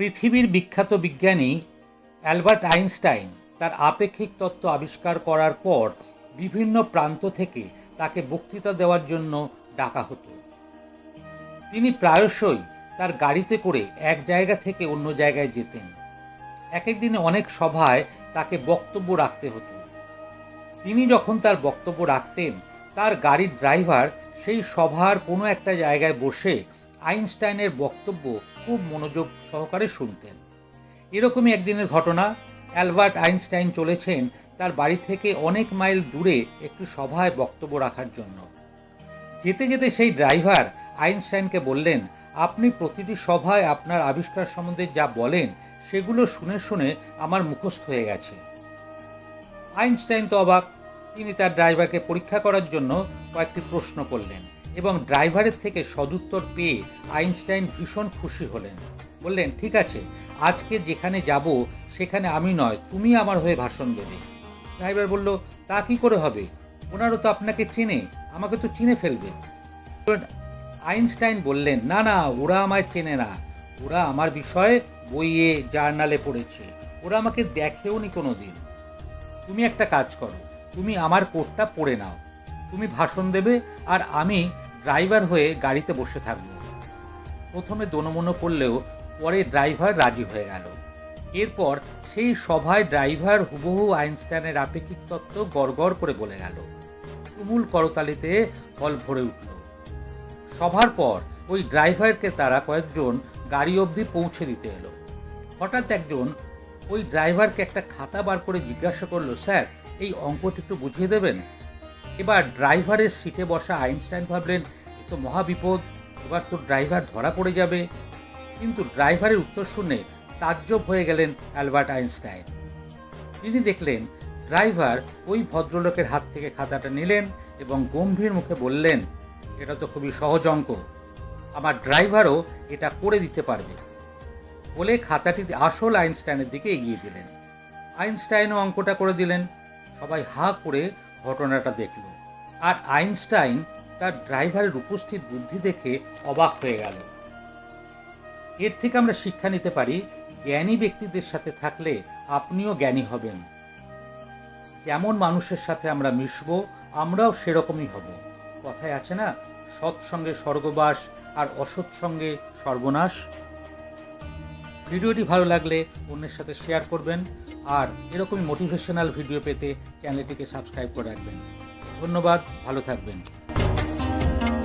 পৃথিবীর বিখ্যাত বিজ্ঞানী অ্যালবার্ট আইনস্টাইন তার আপেক্ষিক তত্ত্ব আবিষ্কার করার পর বিভিন্ন প্রান্ত থেকে তাকে বক্তৃতা দেওয়ার জন্য ডাকা হতো। তিনি প্রায়শই তার গাড়িতে করে এক জায়গা থেকে অন্য জায়গায় যেতেন। এক এক দিনে অনেক সভায় তাকে বক্তব্য রাখতে হতো। তিনি যখন তার বক্তব্য রাখতেন, তার গাড়ির ড্রাইভার সেই সভার কোনো একটা জায়গায় বসে আইনস্টাইনের বক্তব্য খুব মনোযোগ সহকারে শুনতেন। এরকমই একদিনের ঘটনা। অ্যালবার্ট আইনস্টাইন চলেছেন তার বাড়ি থেকে অনেক মাইল দূরে একটি সভায় বক্তব্য রাখার জন্য। যেতে যেতে সেই ড্রাইভার আইনস্টাইনকে বললেন, আপনি প্রতিটি সভায় আপনার আবিষ্কার সম্বন্ধে যা বলেন সেগুলো শুনে শুনে আমার মুখস্থ হয়ে গেছে। আইনস্টাইন তো অবাক। তিনি তার ড্রাইভারকে পরীক্ষা করার জন্য কয়েকটি প্রশ্ন করলেন এবং ড্রাইভারের থেকে সদুত্তর পেয়ে আইনস্টাইন ভীষণ খুশি হলেন। বললেন, ঠিক আছে, আজকে যেখানে যাব সেখানে আমি নয়, তুমি আমার হয়ে ভাষণ দেবে। ড্রাইভার বলল, তা কি করে হবে? ওনারও তো আপনাকে চেনে, আমাকে তো চিনে ফেলবে। আইনস্টাইন বললেন, না না, ওরা আমায় চেনে না, ওরা আমার বিষয়ে বইয়ে জার্নালে পড়েছে, ওরা আমাকে দেখেও নি কোনো দিন। তুমি একটা কাজ করো, তুমি আমার কোটটা পরে নাও, তুমি ভাষণ দেবে আর আমি ড্রাইভার হয়ে গাড়িতে বসে থাকবো। প্রথমে দোনোমনো করলেও পরে ড্রাইভার রাজি হয়ে গেল। এরপর সেই সভায় ড্রাইভার হুবহু আইনস্টাইনের আপেক্ষিক তত্ত্ব গড়গড় করে বলে গেল। তুমুল করতালিতে হল ভরে উঠল। সভার পর ওই ড্রাইভারকে তারা কয়েকজন গাড়ি অবধি পৌঁছে দিতে এলো। হঠাৎ একজন ওই ড্রাইভারকে একটা খাতা বার করে জিজ্ঞাসা করলো, স্যার, এই অঙ্কটি একটু বুঝিয়ে দেবেন? এবার ড্রাইভারের সিটে বসা আইনস্টাইন ভাবলেন, এ তো মহাবিপদ, এবার তো ড্রাইভার ধরা পড়ে যাবে। কিন্তু ড্রাইভারের উত্তর শুনে তাজ্জব হয়ে গেলেন অ্যালবার্ট আইনস্টাইন। তিনি দেখলেন ড্রাইভার ওই ভদ্রলোকের হাত থেকে খাতাটা নিলেন এবং গম্ভীর মুখে বললেন, এটা তো খুবই সহজ অঙ্ক, আমার ড্রাইভারও এটা করে দিতে পারবে। বলে খাতাটি আসল আইনস্টাইনের দিকে এগিয়ে দিলেন। আইনস্টাইনও অঙ্কটা করে দিলেন। সবাই হা করে ঘটনাটা দেখল, আর আইনস্টাইন তার ড্রাইভারের উপস্থিত বুদ্ধি দেখে অবাক হয়ে গেল। এর থেকে আমরা শিক্ষা নিতে পারি, জ্ঞানী ব্যক্তিদের সাথে থাকলে আপনিও জ্ঞানী হবেন। যেমন মানুষের সাথে আমরা মিশবো, আমরাও সেরকমই হব। কথায় আছে না, সৎসঙ্গে স্বর্গবাস আর অসৎ সঙ্গে সর্বনাশ। ভিডিওটি ভালো লাগলে অন্যের সাথে শেয়ার করবেন, আর এরকমই মোটিভেশনাল ভিডিও পেতে চ্যানেলটিকে সাবস্ক্রাইব করে রাখবেন। ধন্যবাদ, ভালো থাকবেন।